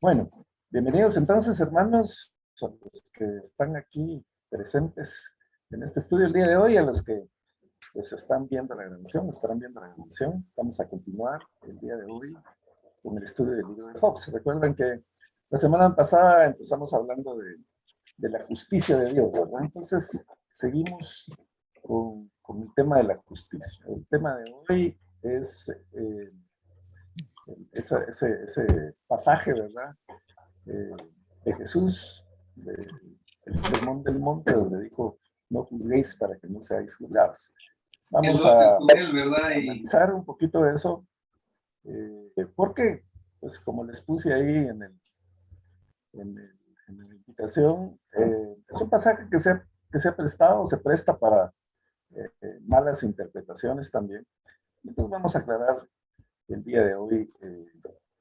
Bueno, bienvenidos entonces, hermanos, a los que están aquí presentes en este estudio el día de hoy, a los que pues, están viendo la grabación, estarán viendo la grabación. Vamos a continuar el día de hoy con el estudio del libro de Job. Recuerden que la semana pasada empezamos hablando de la justicia de Dios, ¿verdad? Entonces, seguimos con el tema de la justicia. El tema de hoy es ese pasaje, ¿verdad? De Jesús, el Sermón del Monte, donde dijo, no juzguéis para que no seáis juzgados. Vamos a analizar un poquito de eso, porque, pues como les puse ahí en la invitación, es un pasaje que se ha prestado, se presta para malas interpretaciones también. Entonces vamos a aclarar el día de hoy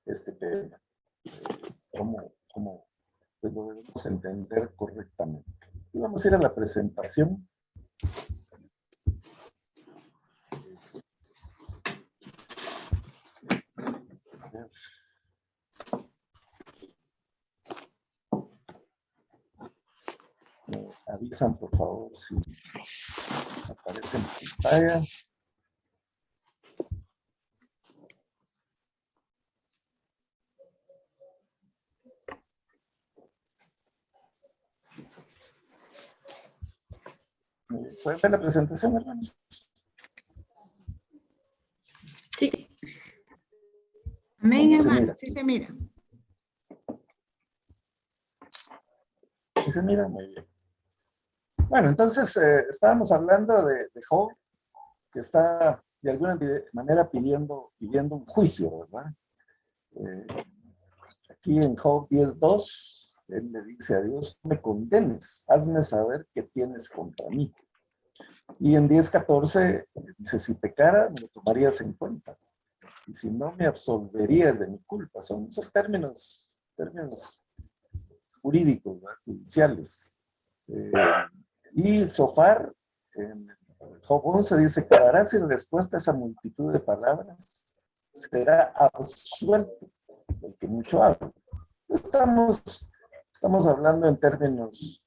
este tema, cómo pues lo debemos entender correctamente. Y vamos a ir a la presentación. Me avisan, por favor, si aparece en pantalla. ¿Pueden ver la presentación, hermanos? Sí. Amén, ¿Cómo se hermano. mira? Sí se mira. ¿Sí se mira? Muy bien. Bueno, entonces estábamos hablando de Job, que está de alguna manera pidiendo un juicio, ¿verdad? Aquí en Job 10:2, él le dice a Dios, no me condenes, hazme saber qué tienes contra mí. Y en 10:14 dice, si pecara, me lo tomarías en cuenta. Y si no, me absolverías de mi culpa. Son términos jurídicos, ¿verdad? Judiciales. Y Sofar, en Job 11, dice, quedará sin respuesta a esa multitud de palabras, será absuelto el que mucho habla. Estamos hablando en términos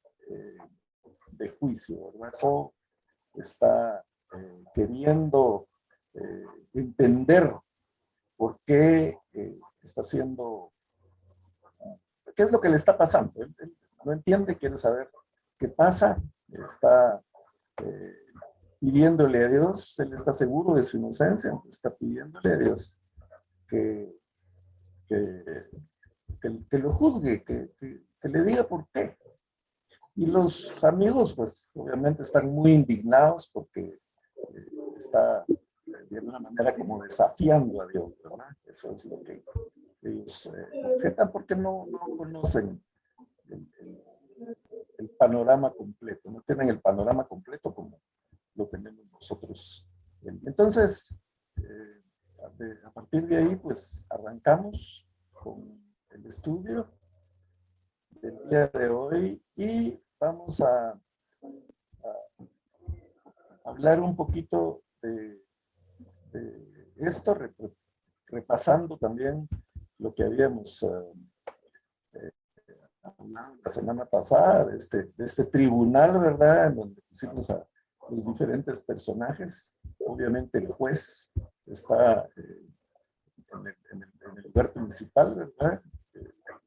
de juicio, ¿verdad? Job está queriendo entender por qué está haciendo, qué es lo que le está pasando. Él no entiende, quiere saber qué pasa, está pidiéndole a Dios, él está seguro de su inocencia, está pidiéndole a Dios que lo juzgue, que le diga por qué. Y los amigos, pues, obviamente están muy indignados porque está de alguna manera como desafiando a Dios, ¿verdad? Eso es lo que ellos objetan porque no conocen el panorama completo, no tienen el panorama completo como lo tenemos nosotros. Entonces, a partir de ahí, pues, arrancamos con el estudio del día de hoy y vamos a hablar un poquito de esto, repasando también lo que habíamos hablado la semana pasada, de este tribunal, ¿verdad? En donde pusimos a los diferentes personajes. Obviamente el juez está en el lugar principal, ¿verdad?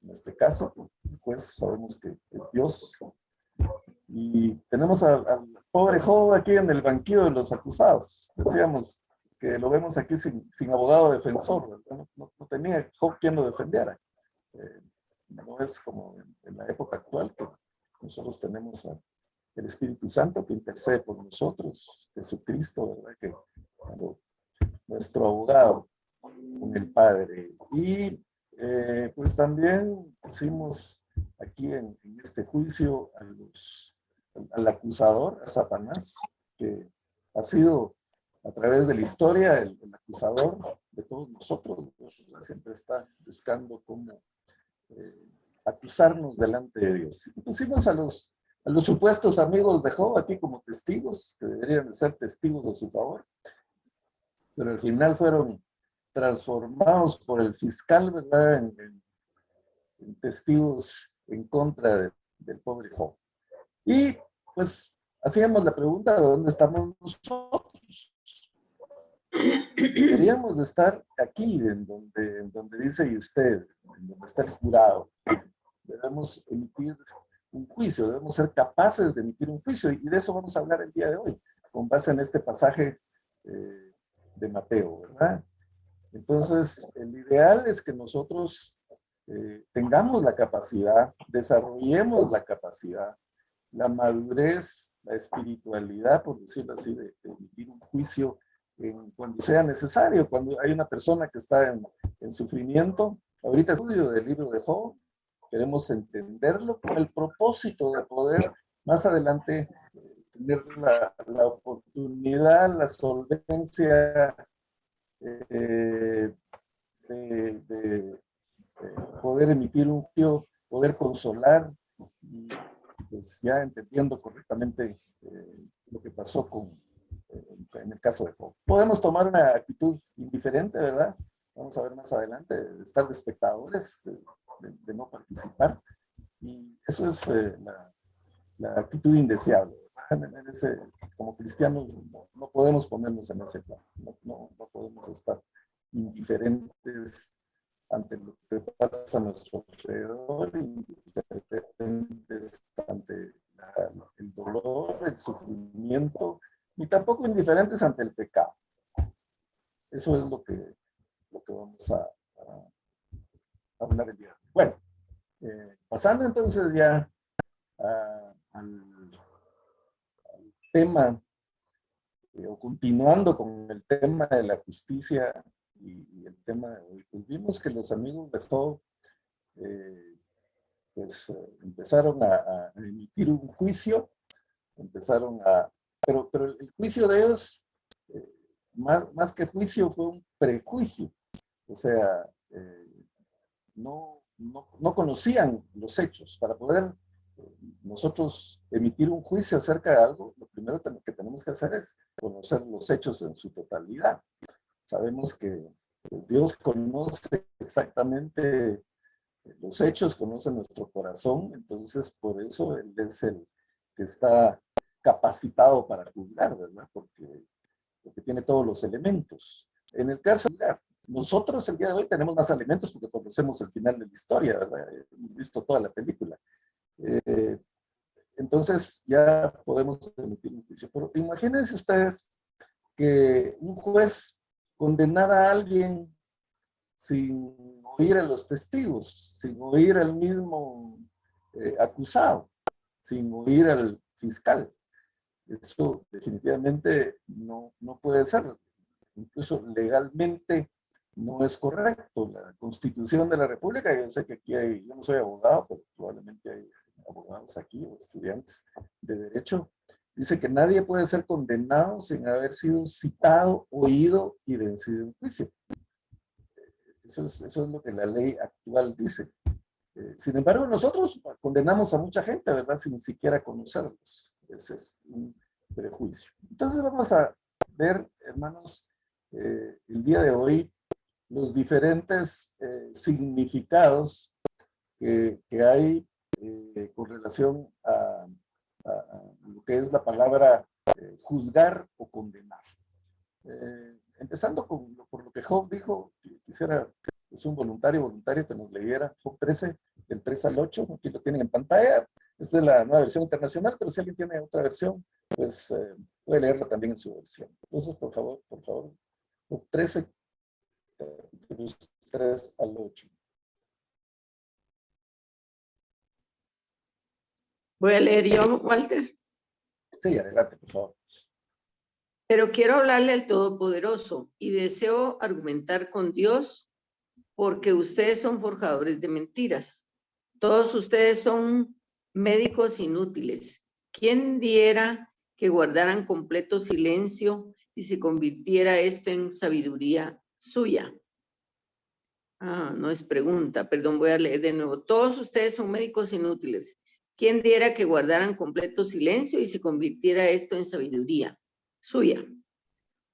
En este caso, el juez sabemos que es Dios. Y tenemos al pobre Job aquí en el banquillo de los acusados. Decíamos que lo vemos aquí sin abogado defensor, ¿verdad? No tenía Job quien lo defendiera. No es como en la época actual que nosotros tenemos el Espíritu Santo que intercede por nosotros, Jesucristo, ¿verdad? Que nuestro abogado con el Padre. Y pues también pusimos aquí en este juicio al acusador, a Satanás, que ha sido a través de la historia el acusador de todos nosotros. Siempre está buscando cómo acusarnos delante de Dios. Y pusimos a los supuestos amigos de Job aquí como testigos, que deberían de ser testigos de su favor. pero al final fueron transformados por el fiscal, ¿verdad?, en testigos en contra del pobre Job. Y pues hacíamos la pregunta: ¿de dónde estamos nosotros? Deberíamos de estar aquí, en donde dice y usted, en donde está el jurado. Debemos emitir un juicio, debemos ser capaces de emitir un juicio, y de eso vamos a hablar el día de hoy, con base en este pasaje de Mateo, ¿verdad? Entonces, el ideal es que nosotros tengamos la capacidad, desarrollemos la capacidad, la madurez, la espiritualidad, por decirlo así, de emitir un juicio cuando sea necesario, cuando hay una persona que está en sufrimiento. Ahorita estudio del libro de Job, queremos entenderlo con el propósito de poder más adelante tener la oportunidad, la solvencia de poder emitir un juicio, poder consolar, y pues ya entendiendo correctamente lo que pasó en el caso de Job. Podemos tomar una actitud indiferente, ¿verdad? Vamos a ver más adelante, de estar de espectadores, de no participar, y eso es la actitud indeseable. Como cristianos no podemos ponernos en ese plan, no podemos estar indiferentes ante lo que pasa a nuestro alrededor, indiferentes ante el dolor, el sufrimiento, ni tampoco indiferentes ante el pecado. Eso es lo que vamos a hablar el día de hoy. Bueno, pasando entonces ya al tema, o continuando con el tema de la justicia y el tema de hoy, pues vimos que los amigos de Job empezaron a emitir un juicio, pero el juicio de ellos, más que juicio, fue un prejuicio. O sea, no conocían los hechos. Para poder nosotros emitir un juicio acerca de algo, lo primero que tenemos que hacer es conocer los hechos en su totalidad. Sabemos que Dios conoce exactamente los hechos, conoce nuestro corazón, entonces por eso Él es el que está capacitado para juzgar, ¿verdad? Porque tiene todos los elementos. En el caso de nosotros el día de hoy tenemos más elementos porque conocemos el final de la historia, ¿verdad? Hemos visto toda la película. Entonces ya podemos emitir un juicio. Pero imagínense ustedes que un juez condenara a alguien sin oír a los testigos, sin oír al mismo acusado, sin oír al fiscal. Eso definitivamente no puede ser. Incluso legalmente no es correcto. La Constitución de la República, yo sé que aquí yo no soy abogado, pero probablemente hay abogados aquí o estudiantes de derecho, dice que nadie puede ser condenado sin haber sido citado, oído y vencido en juicio. Eso es lo que la ley actual dice. Sin embargo, nosotros condenamos a mucha gente, ¿verdad? Sin siquiera conocerlos. Ese es un prejuicio. Entonces vamos a ver, hermanos, el día de hoy, los diferentes significados que hay con relación a lo que es la palabra juzgar o condenar. Empezando por lo que Job dijo, quisiera, es un voluntario que nos leyera Job 13, del 3 al 8, aquí lo tienen en pantalla. Esta es la nueva versión internacional, pero si alguien tiene otra versión, pues puede leerla también en su versión. Entonces, por favor, Job 13, 3 al 8. Voy a leer yo, Walter. Sí, adelante, por favor. Pero quiero hablarle al Todopoderoso y deseo argumentar con Dios porque ustedes son forjadores de mentiras. Todos ustedes son médicos inútiles. ¿Quién diera que guardaran completo silencio y se convirtiera esto en sabiduría suya? No es pregunta, perdón, voy a leer de nuevo. Todos ustedes son médicos inútiles. ¿Quién diera que guardaran completo silencio y se convirtiera esto en sabiduría suya?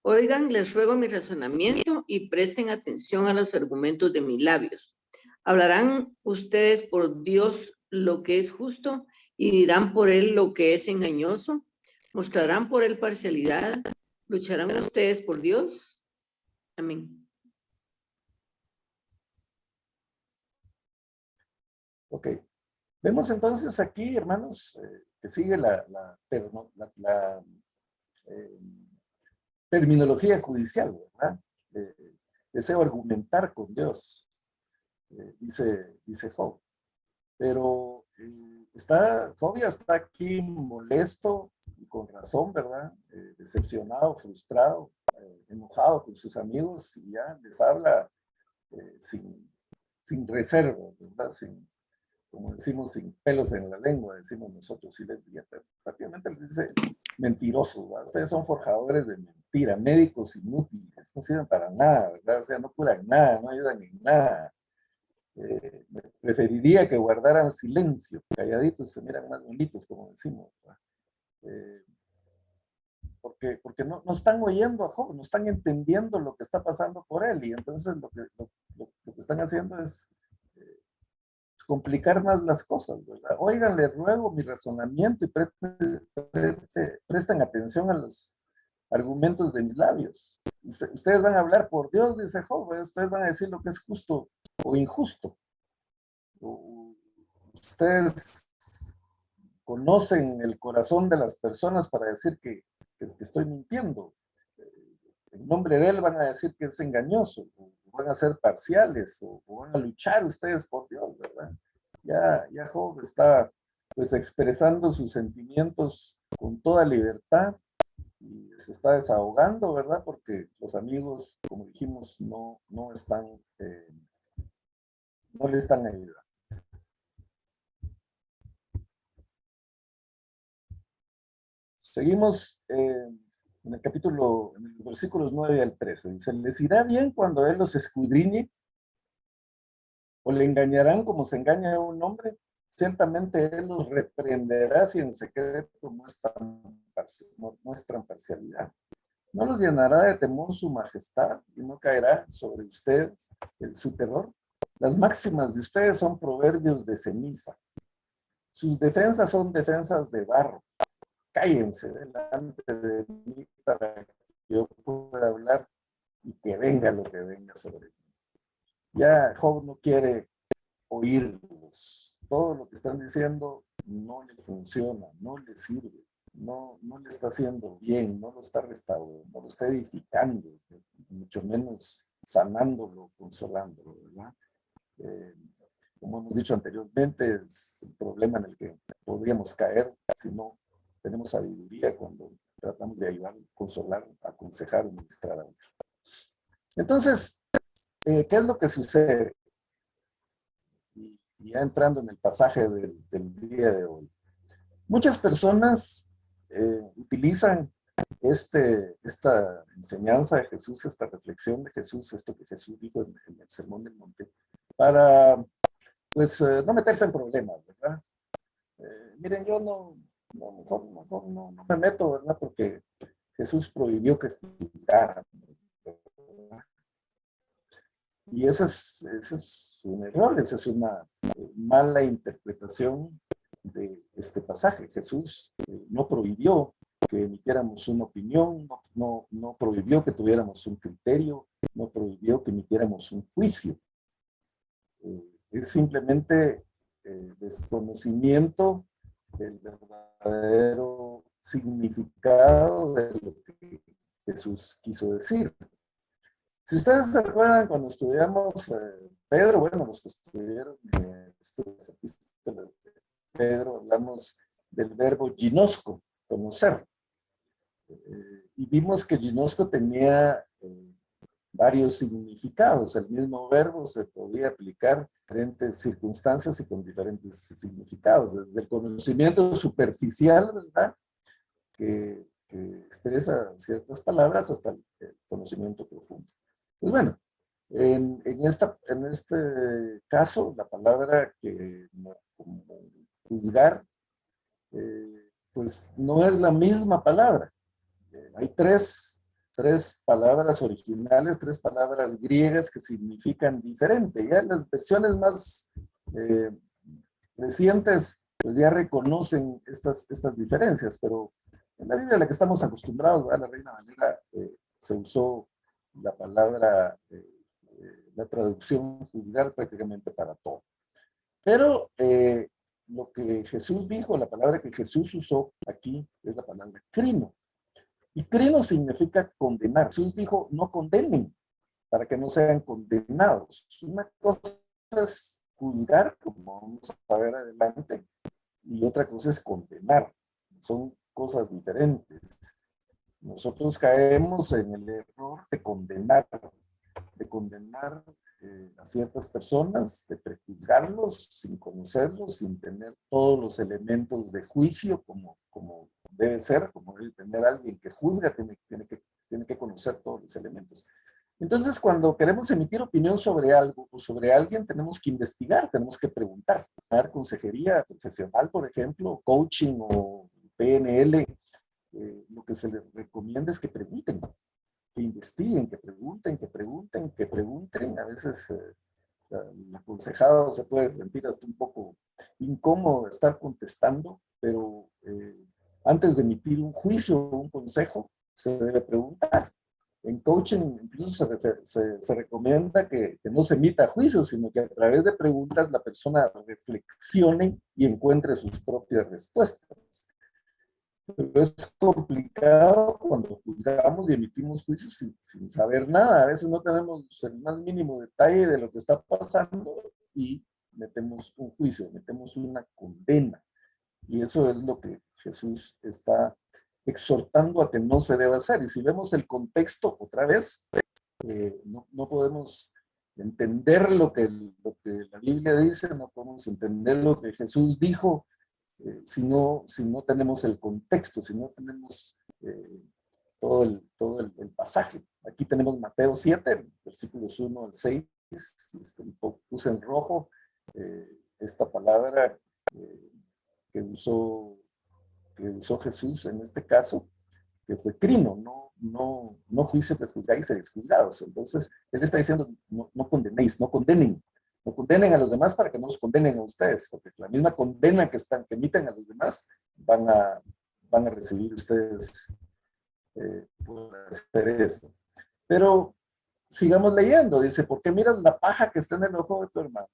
Oigan, les ruego mi razonamiento y presten atención a los argumentos de mis labios. Hablarán ustedes por Dios lo que es justo y dirán por él lo que es engañoso. Mostrarán por él parcialidad. ¿Lucharán ustedes por Dios? Amén. Ok. Vemos entonces aquí, hermanos, que sigue la terminología judicial, ¿verdad? Deseo argumentar con Dios, dice Job. Pero Job ya está aquí molesto, y con razón, ¿verdad? Decepcionado, frustrado, enojado con sus amigos, y ya les habla sin reserva, ¿verdad? Como decimos, sin pelos en la lengua, decimos nosotros, y prácticamente les dice mentirosos, ¿verdad? Ustedes son forjadores de mentira, médicos inútiles, no sirven para nada, ¿verdad? O sea, no curan nada, no ayudan en nada. Preferiría que guardaran silencio, calladitos se miran más bonitos, como decimos, porque no están oyendo a Job, no están entendiendo lo que está pasando por él, y entonces lo que están haciendo es complicar más las cosas, ¿verdad? Oigan, les ruego mi razonamiento y presten atención a los argumentos de mis labios. Ustedes van a hablar por Dios, dice Job, ustedes van a decir lo que es justo o injusto. Ustedes conocen el corazón de las personas para decir que estoy mintiendo. En nombre de él van a decir que es engañoso, o van a ser parciales, o van a luchar ustedes por Dios, ¿verdad? Ya Job está pues expresando sus sentimientos con toda libertad y se está desahogando, ¿verdad? Porque los amigos, como dijimos, no le están ayudando. Seguimos en el capítulo, en los versículos 9 al 13. Dice, ¿les irá bien cuando él los escudriñe? ¿O le engañarán como se engaña a un hombre? Ciertamente él los reprenderá si en secreto muestran parcialidad. ¿No los llenará de temor su majestad y no caerá sobre ustedes su terror? Las máximas de ustedes son proverbios de ceniza. Sus defensas son defensas de barro. Cállense delante de mí para que yo pueda hablar y que venga lo que venga sobre mí. Ya Job no quiere oírlos. Todo lo que están diciendo no le funciona, no le sirve, no le está haciendo bien, no lo está restaurando, no lo está edificando, mucho menos sanándolo, consolándolo, ¿verdad? Como hemos dicho anteriormente, es el problema en el que podríamos caer si no tenemos sabiduría cuando tratamos de ayudar, consolar, aconsejar, ministrar a otros. Entonces, ¿qué es lo que sucede? Y ya entrando en el pasaje del día de hoy. Muchas personas utilizan esta enseñanza de Jesús, esta reflexión de Jesús, esto que Jesús dijo en el Sermón del Monte, para, pues, no meterse en problemas, ¿verdad? Miren, yo mejor no me meto, ¿verdad? Porque Jesús prohibió que juzgaran, ¿verdad? Y ese es un error, esa es una mala interpretación de este pasaje. Jesús no prohibió que emitiéramos una opinión, no prohibió que tuviéramos un criterio, no prohibió que emitiéramos un juicio. Es simplemente desconocimiento del verdadero significado de lo que Jesús quiso decir. Si ustedes se acuerdan cuando estudiamos Pedro, bueno, los que estudiaron esa epístola de Pedro, hablamos del verbo ginosco, conocer. Y vimos que ginosco tenía varios significados. El mismo verbo se podía aplicar en diferentes circunstancias y con diferentes significados. Desde el conocimiento superficial, ¿verdad? Que expresa ciertas palabras hasta el conocimiento profundo. Pues bueno, en este caso, la palabra que como juzgar, pues no es la misma palabra. Hay tres tres palabras originales, tres palabras griegas que significan diferente. Ya las versiones más recientes pues ya reconocen estas diferencias, pero en la Biblia a la que estamos acostumbrados, a la Reina Valera, se usó la palabra, la traducción juzgar prácticamente para todo. Pero lo que Jesús dijo, la palabra que Jesús usó aquí es la palabra crino. Y crino significa condenar. Jesús dijo, no condenen para que no sean condenados. Una cosa es juzgar, como vamos a ver adelante, y otra cosa es condenar. Son cosas diferentes. Nosotros caemos en el error de condenar a ciertas personas, de prejuzgarlos sin conocerlos, sin tener todos los elementos de juicio como debe ser, como debe tener alguien que juzga, tiene que conocer todos los elementos. Entonces, cuando queremos emitir opinión sobre algo o sobre alguien, tenemos que investigar, tenemos que preguntar. Dar consejería profesional, por ejemplo, coaching o PNL, lo que se les recomienda es que pregunten, que investiguen, que pregunten, que pregunten, que pregunten. A veces el aconsejado se puede sentir hasta un poco incómodo de estar contestando, pero antes de emitir un juicio o un consejo, se debe preguntar. En coaching incluso se recomienda que no se emita juicio, sino que a través de preguntas la persona reflexione y encuentre sus propias respuestas. Pero es complicado cuando juzgamos y emitimos juicios sin saber nada. A veces no tenemos el más mínimo detalle de lo que está pasando y metemos un juicio, metemos una condena. Y eso es lo que Jesús está exhortando a que no se deba hacer. Y si vemos el contexto otra vez, no podemos entender lo que la Biblia dice, no podemos entender lo que Jesús dijo, si no tenemos el contexto, si no tenemos todo el pasaje. Aquí tenemos Mateo 7, versículos 1 al 6, puse en rojo esta palabra que usó Jesús en este caso, que fue crino, no juicio que juzgáis seréis juzgados. Entonces, él está diciendo, no condenéis, no condenen a los demás para que no los condenen a ustedes, porque la misma condena que emiten a los demás van a recibir ustedes por hacer eso. Pero sigamos leyendo, dice, ¿por qué miras la paja que está en el ojo de tu hermano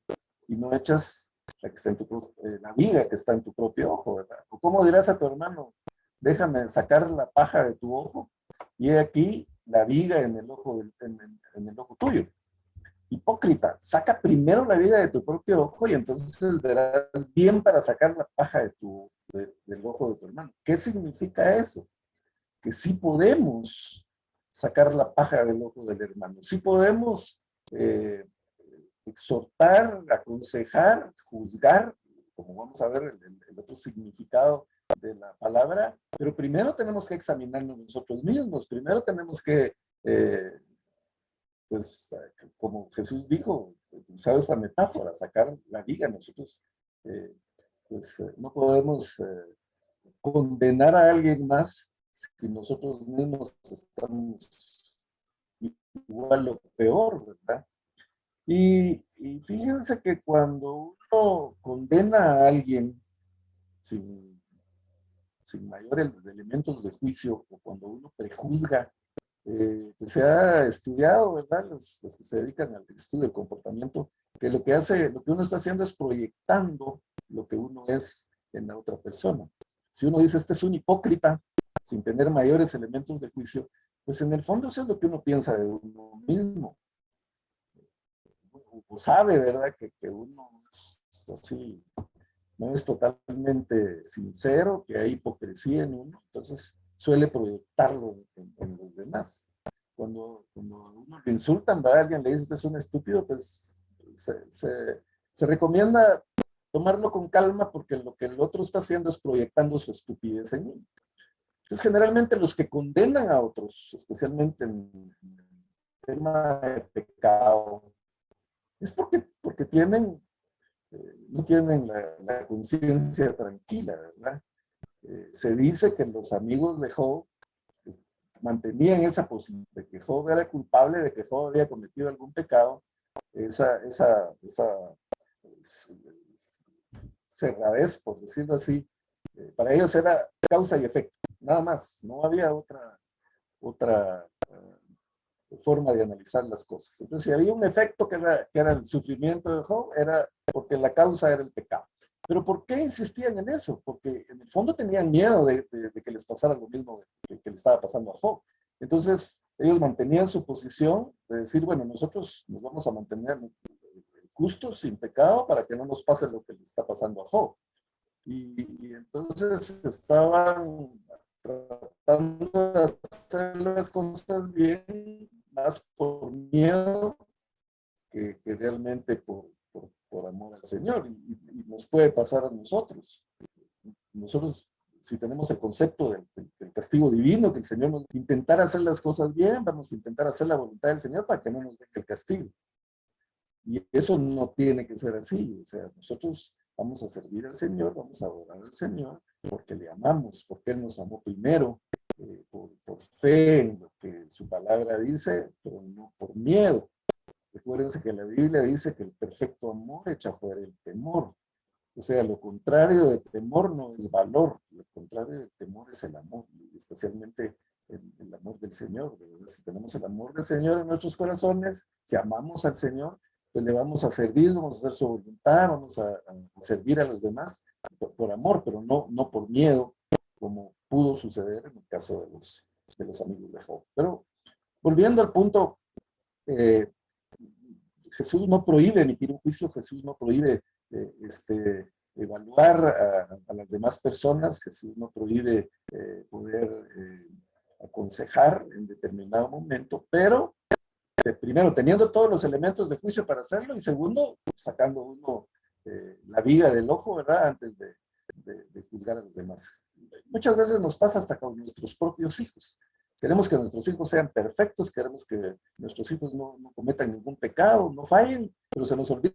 y no echas la viga que está en tu propio ojo, ¿verdad? ¿O cómo dirás a tu hermano, déjame sacar la paja de tu ojo y he aquí la viga en el ojo tuyo? Hipócrita, saca primero la viga de tu propio ojo y entonces verás bien para sacar la paja del ojo de tu hermano. ¿Qué significa eso? Que sí podemos sacar la paja del ojo del hermano, sí podemos exhortar, aconsejar, juzgar, como vamos a ver el otro significado de la palabra, pero primero tenemos que examinarnos nosotros mismos, primero tenemos que, pues, como Jesús dijo, usaba esa metáfora, sacar la viga. Nosotros, no podemos condenar a alguien más si nosotros mismos estamos igual o peor, ¿verdad? Y fíjense que cuando uno condena a alguien sin mayores elementos de juicio, o cuando uno prejuzga, que se ha estudiado, ¿verdad? Los que se dedican al estudio del comportamiento, que lo que uno está haciendo es proyectando lo que uno es en la otra persona. Si uno dice, este es un hipócrita, sin tener mayores elementos de juicio, pues en el fondo eso es lo que uno piensa de uno mismo. O sabe, ¿verdad? Que uno es así, no es totalmente sincero, que hay hipocresía en uno, entonces suele proyectarlo en los demás. Cuando uno le insultan, ¿verdad? Alguien le dice, usted es un estúpido, pues se recomienda tomarlo con calma porque lo que el otro está haciendo es proyectando su estupidez en uno. Entonces, generalmente los que condenan a otros, especialmente en el tema de pecado, es porque no tienen la conciencia tranquila, ¿verdad? Se dice que los amigos de Job mantenían esa posición de que Job era culpable, de que Job había cometido algún pecado, esa cerradez, por decirlo así, para ellos era causa y efecto, nada más, no había otra forma de analizar las cosas. Entonces, si había un efecto que era el sufrimiento de Job, era porque la causa era el pecado. Pero ¿por qué insistían en eso? Porque en el fondo tenían miedo de que les pasara lo mismo que le estaba pasando a Job. Entonces, ellos mantenían su posición de decir, bueno, nosotros nos vamos a mantener justos, sin pecado, para que no nos pase lo que le está pasando a Job. Y entonces estaban tratando de hacer las cosas bien, más por miedo que realmente por amor al Señor. Y nos puede pasar a nosotros. Nosotros, si tenemos el concepto del castigo divino, que el Señor nos intentar hacer las cosas bien, vamos a intentar hacer la voluntad del Señor para que no nos venga el castigo. Y eso no tiene que ser así. O sea, nosotros vamos a servir al Señor, vamos a adorar al Señor, porque le amamos, porque Él nos amó primero, por fe en lo que su palabra dice, pero no por miedo. Recuérdense que la Biblia dice que el perfecto amor echa fuera el temor. O sea, lo contrario de temor no es valor, lo contrario de temor es el amor, y especialmente el amor del Señor. Si tenemos el amor del Señor en nuestros corazones, si amamos al Señor, pues le vamos a servir, vamos a hacer su voluntad, vamos a servir a los demás por amor, pero no por miedo, como pudo suceder en el caso de los amigos de Job. Pero volviendo al punto, Jesús no prohíbe emitir un juicio, Jesús no prohíbe evaluar a las demás personas, Jesús no prohíbe poder aconsejar en determinado momento, pero primero, teniendo todos los elementos de juicio para hacerlo, y segundo, sacando uno la viga del ojo, ¿verdad? Antes de juzgar a los demás. Muchas veces nos pasa hasta con nuestros propios hijos. Queremos que nuestros hijos sean perfectos, queremos que nuestros hijos no cometan ningún pecado, no fallen, pero se nos olvida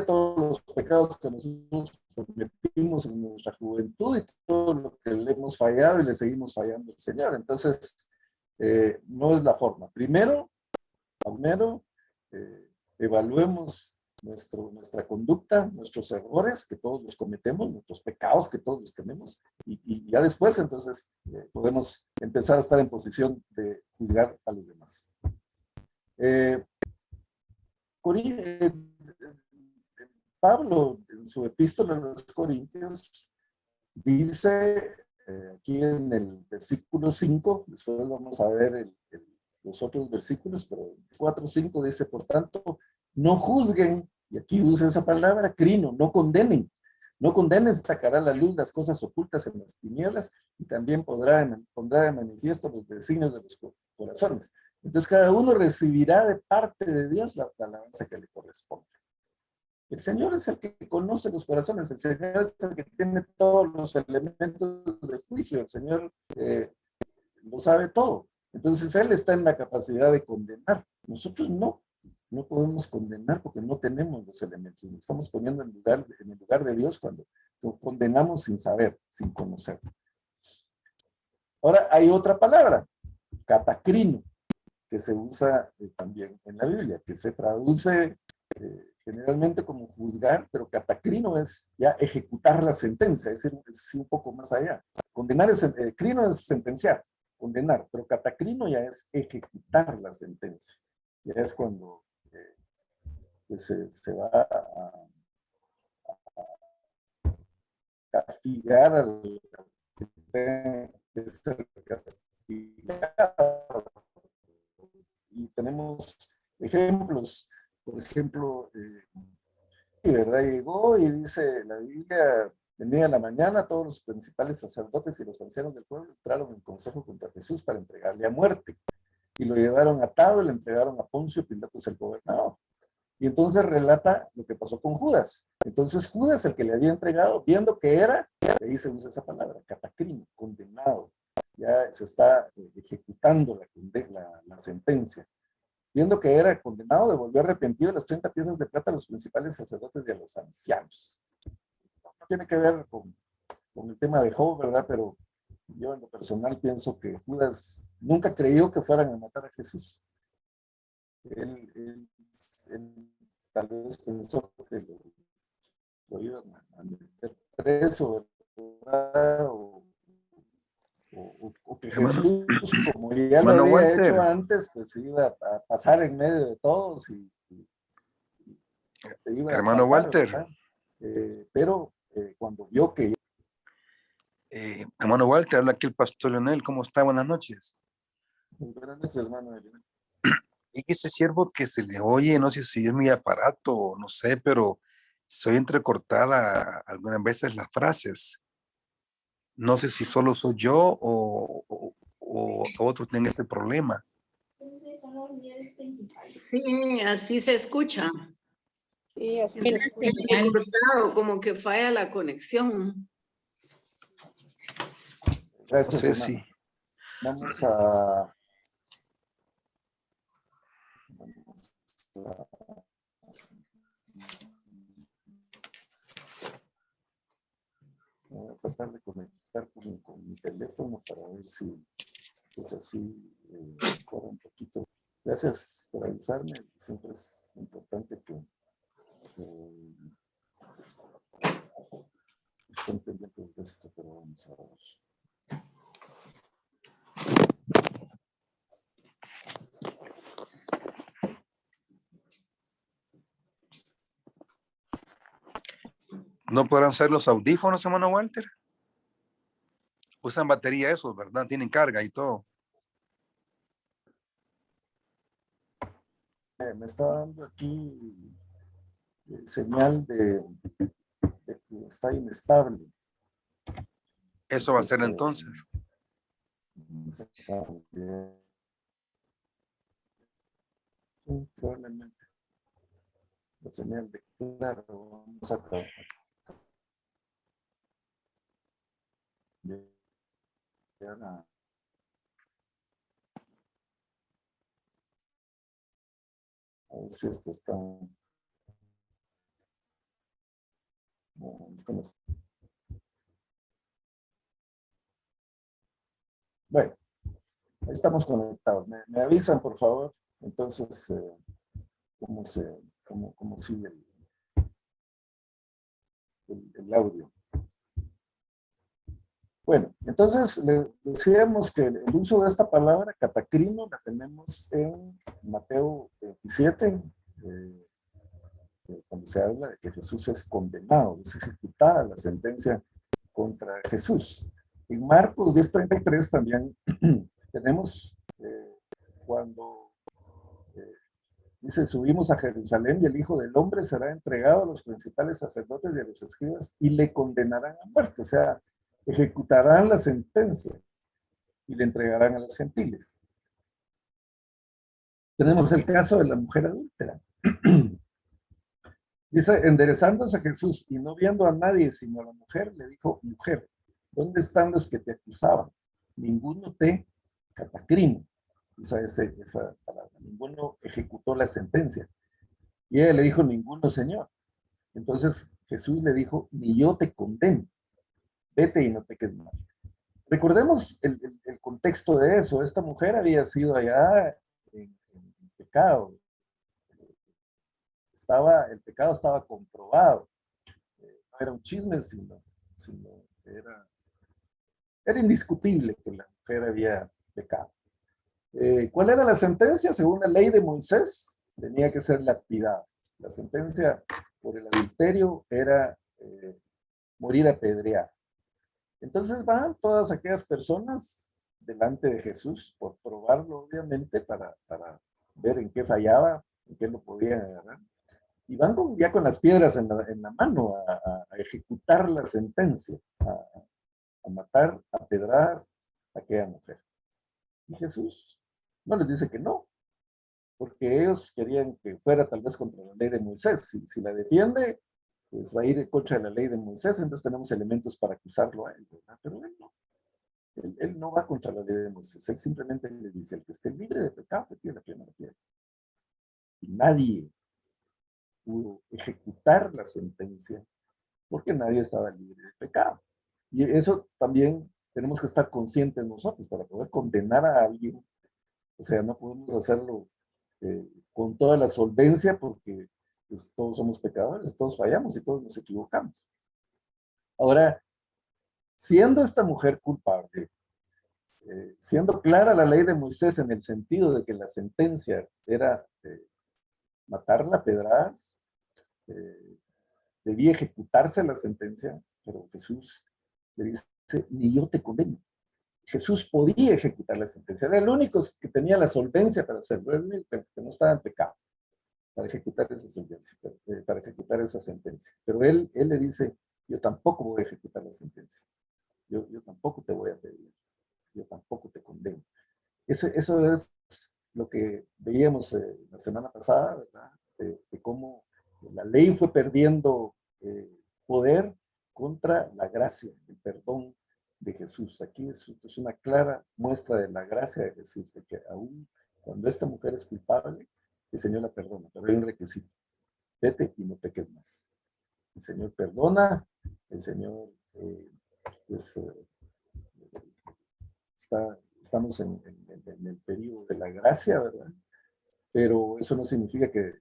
todos los pecados que nosotros cometimos en nuestra juventud y todo lo que le hemos fallado y le seguimos fallando al Señor. Entonces, no es la forma. Primero, evaluemos nuestra conducta, nuestros errores que todos los cometemos, nuestros pecados que todos los tenemos, y ya después entonces podemos empezar a estar en posición de juzgar a los demás. Pablo, en su epístola a los Corintios, dice aquí en el versículo 5, después vamos a ver los otros versículos, pero 4 o 5 dice, por tanto, no juzguen, y aquí usa esa palabra, crino, no condenen. No condenen, sacará a la luz las cosas ocultas en las tinieblas, y también pondrá de manifiesto los designios de los corazones. Entonces cada uno recibirá de parte de Dios la alabanza que le corresponde. El Señor es el que conoce los corazones, el Señor es el que tiene todos los elementos de juicio, el Señor lo sabe todo. Entonces Él está en la capacidad de condenar. Nosotros no podemos condenar porque no tenemos los elementos. Nos estamos poniendo en el lugar de Dios cuando condenamos sin saber, sin conocer. Ahora hay otra palabra, catacrino, que se usa también en la Biblia, que se traduce generalmente como juzgar, pero catacrino es ya ejecutar la sentencia, es un poco más allá. Condenar crino es sentenciar, condenar, pero catacrino ya es ejecutar la sentencia. Ya es cuando pues, se va a castigar al que tenga que ser castigado. Y tenemos ejemplos, por ejemplo, ¿verdad? Llegó y dice la Biblia, venía en la mañana, todos los principales sacerdotes y los ancianos del pueblo entraron en consejo contra Jesús para entregarle a muerte. Y lo llevaron atado y le entregaron a Poncio Pilatos el gobernador. Y entonces relata lo que pasó con Judas. Entonces Judas, el que le había entregado, viendo que era, ahí se usa esa palabra, catacrino, condenado. Ya se está ejecutando la sentencia. Viendo que era condenado, devolvió arrepentido las 30 piezas de plata a los principales sacerdotes y a los ancianos. No tiene que ver con el tema de Job, ¿verdad? Pero Yo en lo personal pienso que Judas nunca creyó que fueran a matar a Jesús. Él tal vez pensó que lo iban a meter preso, ¿verdad? O que Hermano, Jesús, como ya lo hermano había Walter, hecho antes, pues iba a pasar en medio de todos y te iba a hermano salvar, Walter, ¿verdad? Pero cuando vio que... hermano Walter, habla aquí el pastor Leonel, ¿cómo está? Buenas noches. Buenas noches, hermano. Y ese siervo que se le oye, no sé si es mi aparato, no sé, pero soy entrecortada algunas veces las frases. No sé si solo soy yo o otros tienen este problema. Sí, así se escucha. Sí, así Es la se escucha. señal. Cortado, como que falla la conexión. No Gracias, sé hermano. si. Vamos a voy a tratar de conectar con mi teléfono para ver si es así, fuera un poquito. Gracias por avisarme. Siempre es importante que estén pendientes de esto, pero vamos a ver. ¿No podrán ser los audífonos, hermano Walter? Usan batería esos, ¿verdad? Tienen carga y todo. Me está dando aquí señal de que está inestable. Eso va a ser entonces. Probablemente la señal de claro, vamos a trabajar. A ver si esto está. No, esto no es. Bueno, ahí estamos conectados. Me avisan, por favor. Entonces, cómo sigue el audio. Bueno, entonces le decíamos que el uso de esta palabra, catacrino, la tenemos en Mateo 27, cuando se habla de que Jesús es condenado, es ejecutada la sentencia contra Jesús. En Marcos 10:33 también tenemos cuando dice, subimos a Jerusalén y el Hijo del Hombre será entregado a los principales sacerdotes y a los escribas y le condenarán a muerte, o sea, ejecutarán la sentencia y le entregarán a los gentiles. Tenemos el caso de la mujer adúltera. Dice, enderezándose a Jesús y no viendo a nadie sino a la mujer, le dijo, mujer, ¿dónde están los que te acusaban? Ninguno te catacrino. Usa esa palabra. Ninguno ejecutó la sentencia. Y ella le dijo, ninguno, Señor. Entonces Jesús le dijo, ni yo te condeno. Vete y no peques más. Recordemos el contexto de eso. Esta mujer había sido allá en pecado. El pecado estaba comprobado. No era un chisme, sino era indiscutible que la mujer había pecado. ¿Cuál era la sentencia? Según la ley de Moisés, tenía que ser lapidada. La sentencia por el adulterio era morir apedreada. Entonces van todas aquellas personas delante de Jesús por probarlo, obviamente, para ver en qué fallaba, en qué lo podían agarrar. Y van ya con las piedras en la mano a ejecutar la sentencia, a matar a pedradas a aquella mujer. Y Jesús no les dice que no, porque ellos querían que fuera tal vez contra la ley de Moisés. Si la defiende, pues va a ir en contra de la ley de Moisés, entonces tenemos elementos para acusarlo a él, ¿verdad? Pero él no. Él no va contra la ley de Moisés, él simplemente le dice, el que esté libre de pecado, que tiene la primera piedra. Y nadie pudo ejecutar la sentencia porque nadie estaba libre de pecado. Y eso también tenemos que estar conscientes nosotros para poder condenar a alguien. O sea, no podemos hacerlo con toda la solvencia porque pues, todos somos pecadores, todos fallamos y todos nos equivocamos. Ahora, siendo esta mujer culpable, siendo clara la ley de Moisés en el sentido de que la sentencia era matarla a pedradas, debía ejecutarse la sentencia, pero Jesús le dice, ni yo te condeno. Jesús podía ejecutar la sentencia, era el único que tenía la solvencia para hacerlo, el único que no estaba en pecado para ejecutar esa sentencia, para ejecutar esa sentencia. Pero él le dice, yo tampoco voy a ejecutar la sentencia, yo tampoco te voy a pedir, yo tampoco te condeno. Eso es lo que veíamos la semana pasada, ¿verdad? De cómo la ley fue perdiendo poder contra la gracia, el perdón de Jesús. Aquí es una clara muestra de la gracia de Jesús, de que aún cuando esta mujer es culpable, el Señor la perdona, pero hay un requisito: vete y no peques más. El Señor perdona, el Señor pues, estamos en el periodo de la gracia, ¿verdad? Pero eso no significa que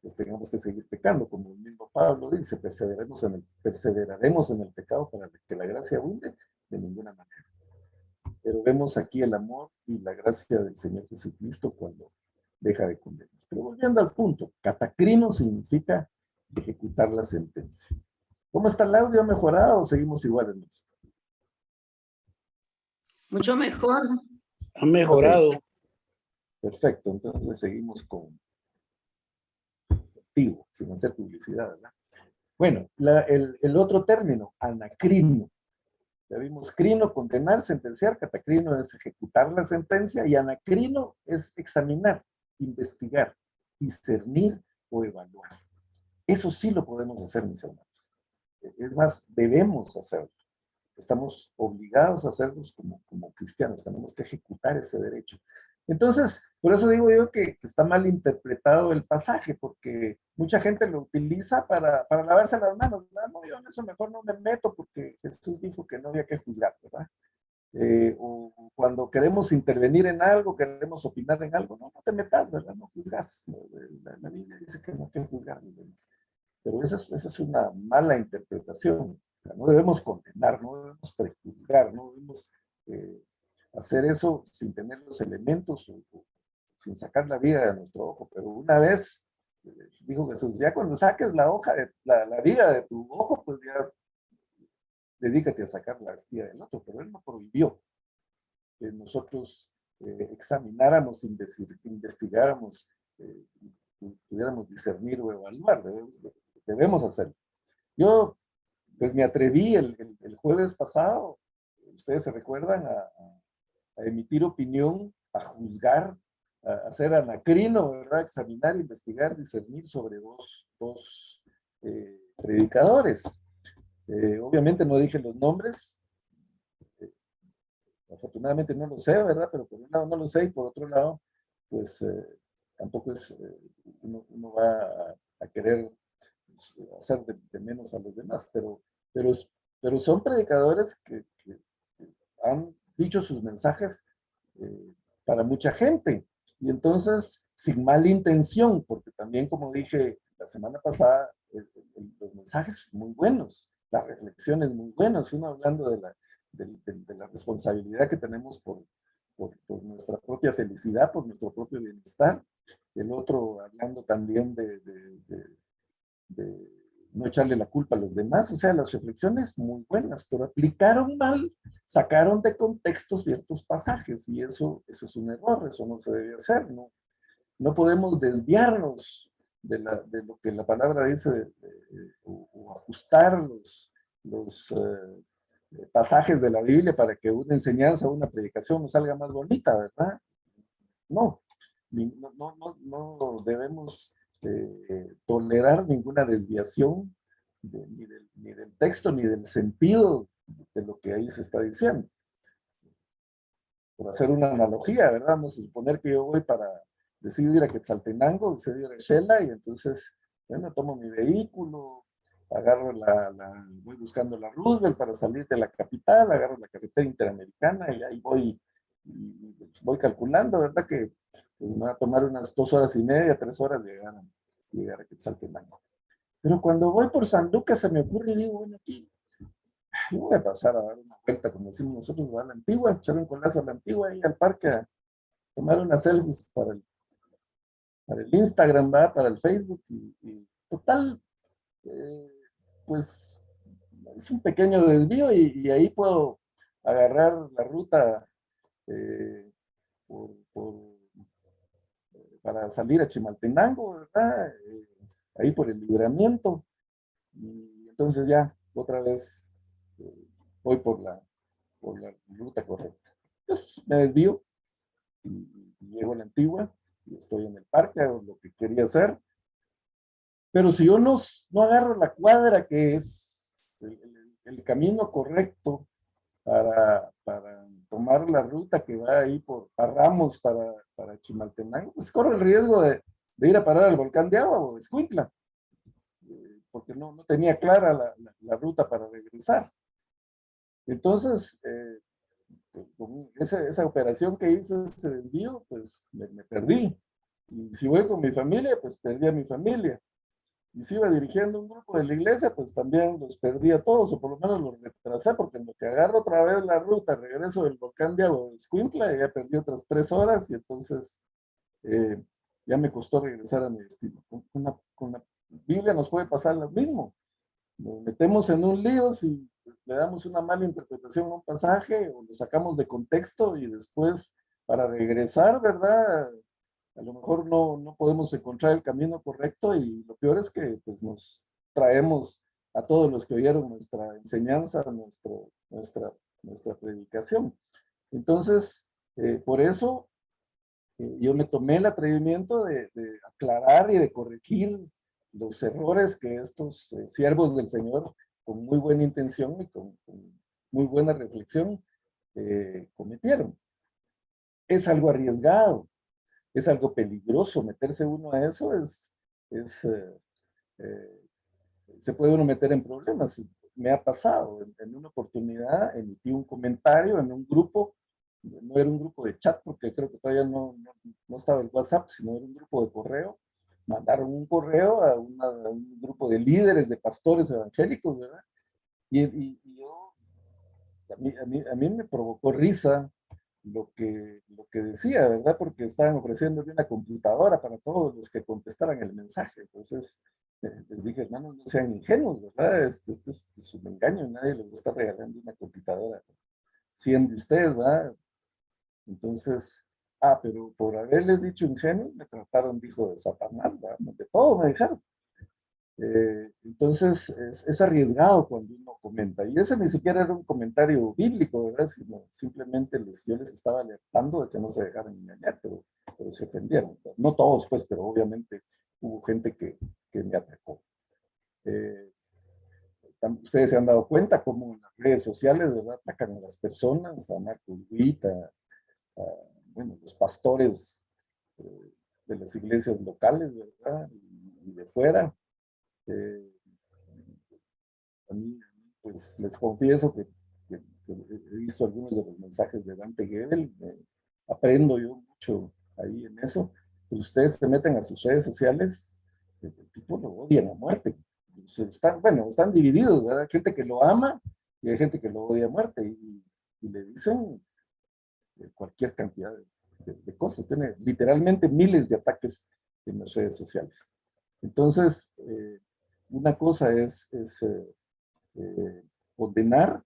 pues, tengamos que seguir pecando, como el mismo Pablo dice, perseveraremos en el pecado para que la gracia abunde, de ninguna manera. Pero vemos aquí el amor y la gracia del Señor Jesucristo cuando deja de condenar. Pero volviendo al punto, catacrino significa ejecutar la sentencia. ¿Cómo está el audio? ¿Ha mejorado o seguimos iguales? Mucho mejor. Ha mejorado. Okay. Perfecto, entonces seguimos con activo, sin hacer publicidad, ¿verdad? Bueno, el otro término, anacrino. Ya vimos crino, condenar, sentenciar, catacrino es ejecutar la sentencia y anacrino es examinar, investigar, discernir o evaluar. Eso sí lo podemos hacer, mis hermanos. Es más, debemos hacerlo. Estamos obligados a hacerlos como cristianos, tenemos que ejecutar ese derecho. Entonces, por eso digo yo que está mal interpretado el pasaje, porque mucha gente lo utiliza para lavarse las manos. No, yo en eso mejor no me meto porque Jesús dijo que no había que juzgar, ¿verdad? O cuando queremos intervenir en algo, queremos opinar en algo, no te metas, ¿verdad? No juzgas. La Biblia dice que no hay que juzgar. Pero esa es una mala interpretación. No debemos condenar, no debemos prejuzgar, no debemos hacer eso sin tener los elementos o sin sacar la viga de nuestro ojo. Pero una vez, dijo Jesús, ya cuando saques la hoja, la viga de tu ojo, pues ya dedícate a sacar la astilla del otro. Pero él no prohibió que nosotros examináramos, investigáramos, pudiéramos discernir o evaluar. Debemos hacerlo. Yo pues me atreví el jueves pasado, ustedes se recuerdan, a emitir opinión, a juzgar, a hacer anacrino, ¿verdad? Examinar, investigar, discernir sobre dos predicadores. Obviamente no dije los nombres, afortunadamente no lo sé, ¿verdad? Pero por un lado no lo sé y por otro lado, pues tampoco es, uno va a querer hacer de menos a los demás, pero son predicadores que han dicho sus mensajes para mucha gente. Y entonces, sin mala intención, porque también, como dije la semana pasada, los mensajes muy buenos, las reflexiones muy buenas, uno hablando de la responsabilidad que tenemos por nuestra propia felicidad, por nuestro propio bienestar, el otro hablando también de no echarle la culpa a los demás. O sea, las reflexiones muy buenas, pero aplicaron mal, sacaron de contexto ciertos pasajes y eso es un error, eso no se debe hacer, no podemos desviarnos de lo que la palabra dice o ajustar los pasajes de la Biblia para que una enseñanza o una predicación nos salga más bonita, ¿verdad? No debemos tolerar ninguna desviación ni del texto ni del sentido de lo que ahí se está diciendo. Por hacer una analogía, ¿verdad? Vamos a suponer que yo voy para decidir ir a Quetzaltenango, decidir ir a Xela, y entonces, bueno, tomo mi vehículo, agarro voy buscando la Roosevelt para salir de la capital, agarro la carretera interamericana y ahí voy calculando, ¿verdad? Que pues, me va a tomar unas 2 horas y media, 3 horas llegar a Quetzaltenango. Pero cuando voy por San Lucas se me ocurre y digo, bueno, aquí voy a pasar a dar una vuelta, como decimos nosotros, a la Antigua, echar un colazo a la Antigua, ahí al parque a tomar unas selfies para el Instagram, ¿va? Para el Facebook, y total, eh, pues es un pequeño desvío y ahí puedo agarrar la ruta eh, por para salir a Chimaltenango, ¿verdad? Ahí por el libramiento. Y entonces ya, otra vez, eh, voy por la ruta correcta. Entonces me desvío y llego a la Antigua y estoy en el parque, hago lo que quería hacer. Pero si yo no agarro la cuadra que es el camino correcto para tomar la ruta que va ahí por Ramos para Chimaltenango, pues corro el riesgo de ir a parar al volcán de agua o Escuintla, porque no tenía clara la ruta para regresar. Entonces, con esa operación que hice, ese desvío, pues me perdí. Y si voy con mi familia, pues perdí a mi familia. Y si iba dirigiendo un grupo de la iglesia, pues también los perdí a todos, o por lo menos los retrasé, porque en lo que agarro otra vez la ruta, regreso del volcán de agua de Escuintla, ya perdí otras 3 horas, y entonces ya me costó regresar a mi destino. Con la Biblia nos puede pasar lo mismo. Nos metemos en un lío si le damos una mala interpretación a un pasaje, o lo sacamos de contexto, y después, para regresar, ¿verdad? A lo mejor no podemos encontrar el camino correcto, y lo peor es que pues, nos traemos a todos los que oyeron nuestra enseñanza, nuestra predicación. Entonces, por eso yo me tomé el atrevimiento de aclarar y de corregir los errores que estos siervos del Señor, con muy buena intención y con muy buena reflexión, cometieron. Es algo arriesgado, es algo peligroso. Meterse uno a eso eh, se puede uno meter en problemas. Me ha pasado. En una oportunidad emití un comentario en un grupo, no era un grupo de chat porque creo que todavía no estaba el WhatsApp, sino era un grupo de correo. Mandaron un correo a un grupo de líderes, de pastores evangélicos, ¿verdad? Y yo, a mí me provocó risa lo que decía, ¿verdad? Porque estaban ofreciéndole una computadora para todos los que contestaran el mensaje. Entonces, les dije, hermanos, no sean ingenuos, ¿verdad? Esto es un engaño, nadie les va a estar regalando una computadora. 100 de ustedes, ¿verdad? Entonces, pero por haberles dicho ingenuos, me trataron de hijo de Satanás, ¿verdad? De todo me dijeron. Entonces, es arriesgado cuando uno comenta. Y ese ni siquiera era un comentario bíblico, ¿verdad? Sino simplemente yo les estaba alertando de que no se dejaran engañar, pero se ofendieron. No todos, pues, pero obviamente hubo gente que me atacó. Ustedes se han dado cuenta cómo las redes sociales, ¿verdad? Atacan a las personas, a Marco Luita, bueno, los pastores de las iglesias locales, ¿verdad? Y de fuera. A mí, pues les confieso que he visto algunos de los mensajes de Dante Gebel, aprendo yo mucho ahí en eso. Pues ustedes se meten a sus redes sociales, el tipo lo odian a muerte. Están divididos, ¿verdad? Hay gente que lo ama y hay gente que lo odia a muerte, y le dicen cualquier cantidad de cosas. Tiene literalmente miles de ataques en las redes sociales. Entonces, una cosa es condenar,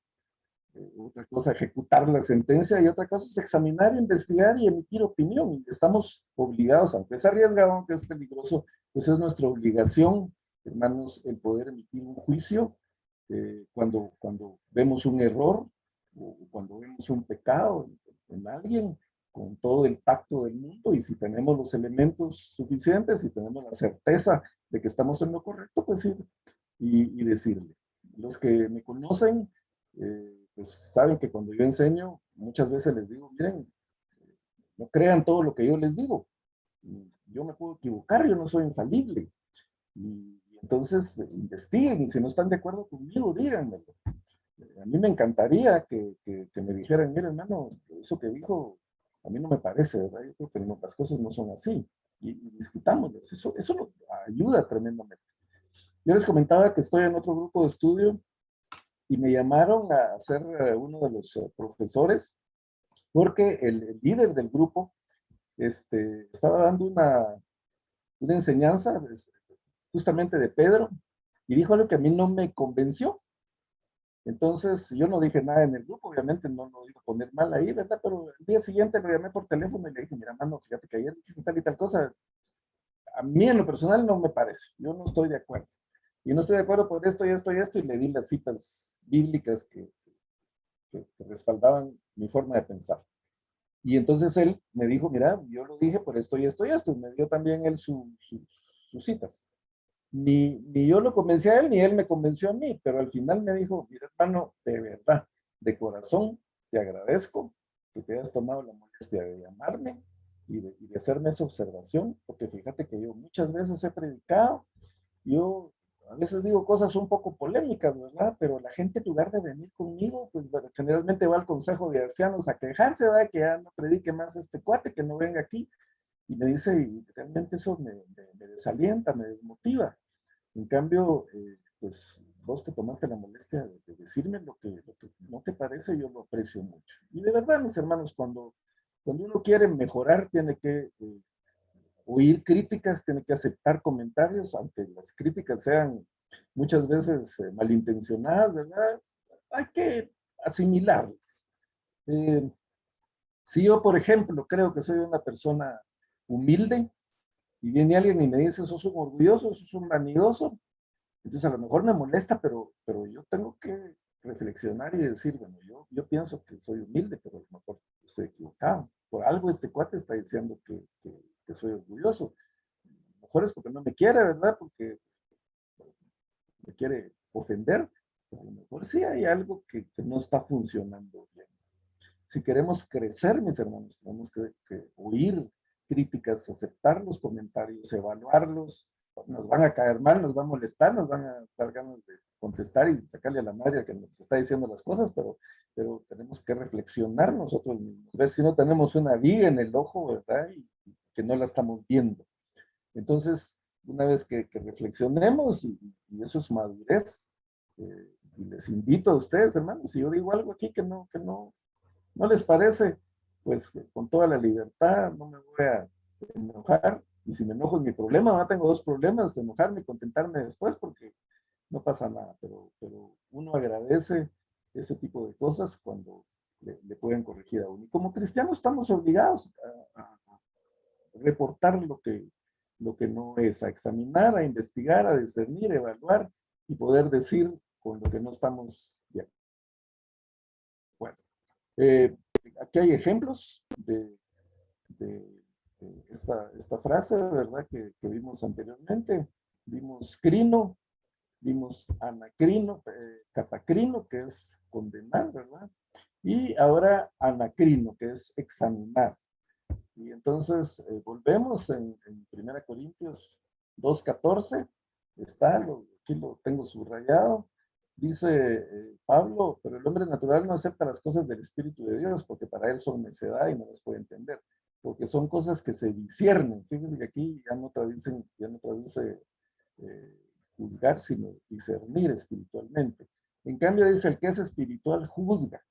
otra cosa ejecutar la sentencia, y otra cosa es examinar, investigar y emitir opinión. Y estamos obligados, aunque es arriesgado, aunque es peligroso, pues es nuestra obligación, hermanos, el poder emitir un juicio cuando vemos un error o cuando vemos un pecado en alguien, con todo el tacto del mundo, y si tenemos los elementos suficientes y tenemos la certeza de que estamos en lo correcto, pues ir y decirle. Los que me conocen, pues saben que cuando yo enseño, muchas veces les digo, miren, no crean todo lo que yo les digo. Yo me puedo equivocar, yo no soy infalible. Y Entonces, investiguen, y si no están de acuerdo conmigo, díganmelo. A mí me encantaría que me dijeran, mira, hermano, eso que dijo, a mí no me parece, ¿verdad? Yo creo que no, las cosas no son así. Y discutámoslas. Eso nos ayuda tremendamente. Yo les comentaba que estoy en otro grupo de estudio y me llamaron a ser uno de los profesores porque el líder del grupo estaba dando una enseñanza justamente de Pedro y dijo algo que a mí no me convenció. Entonces, yo no dije nada en el grupo, obviamente no lo iba a poner mal ahí, ¿verdad? Pero el día siguiente lo llamé por teléfono y le dije, mira, mano, fíjate que ayer dijiste tal y tal cosa. A mí en lo personal no me parece, yo no estoy de acuerdo. Y no estoy de acuerdo por esto y esto y esto, y le di las citas bíblicas que respaldaban mi forma de pensar. Y entonces él me dijo, mira, yo lo dije por esto y esto y esto, y me dio también él sus citas. Ni yo lo convencí a él, ni él me convenció a mí, pero al final me dijo, mira, hermano, de verdad, de corazón, te agradezco que te hayas tomado la molestia de llamarme y de hacerme esa observación, porque fíjate que yo muchas veces he predicado, yo a veces digo cosas un poco polémicas, ¿verdad? Pero la gente, en lugar de venir conmigo, pues bueno, generalmente va al consejo de ancianos a quejarse, ¿verdad? Que ya no predique más este cuate, que no venga aquí. Y me dice, y realmente eso me desalienta, me desmotiva. En cambio, pues vos te tomaste la molestia de decirme lo que no te parece, yo lo aprecio mucho. Y de verdad, mis hermanos, cuando uno quiere mejorar, tiene que oír críticas, tiene que aceptar comentarios, aunque las críticas sean muchas veces malintencionadas, ¿verdad? Hay que asimilarlas. Si yo, por ejemplo, creo que soy una persona humilde y viene alguien y me dice, sos un orgulloso, sos un vanidoso, entonces a lo mejor me molesta, pero yo tengo que reflexionar y decir, bueno, yo pienso que soy humilde, pero a lo mejor estoy equivocado. Por algo este cuate está diciendo que soy orgulloso. A lo mejor es porque no me quiere, ¿verdad? Porque me quiere ofender. Pero a lo mejor sí hay algo que no está funcionando bien. Si queremos crecer, mis hermanos, tenemos que oír críticas, aceptar los comentarios, evaluarlos. Nos van a caer mal, nos va a molestar, nos van a dar ganas de contestar y sacarle a la madre a que nos está diciendo las cosas, pero tenemos que reflexionar nosotros mismos, ver si no tenemos una viga en el ojo, ¿verdad? Y que no la estamos viendo. Entonces, una vez que reflexionemos, y eso es madurez, y les invito a ustedes, hermanos, si yo digo algo aquí que no les parece, pues con toda la libertad, no me voy a enojar, y si me enojo es mi problema, ahora tengo dos problemas, enojarme y contentarme después, porque no pasa nada, pero uno agradece ese tipo de cosas cuando le pueden corregir a uno. Y como cristianos estamos obligados a reportar lo que no es, a examinar, a investigar, a discernir, a evaluar y poder decir con lo que no estamos de acuerdo. Aquí hay ejemplos de esta frase, ¿verdad? Que vimos anteriormente. Vimos crino, vimos anacrino, catacrino, que es condenar, ¿verdad? Y ahora anacrino, que es examinar. Y entonces volvemos en 1 Corintios 2:14, está, aquí lo tengo subrayado. Dice Pablo, pero el hombre natural no acepta las cosas del Espíritu de Dios, porque para él son necedad y no las puede entender, porque son cosas que se disciernen. Fíjense que aquí ya no traduce juzgar, sino discernir espiritualmente. En cambio dice, el que es espiritual juzga.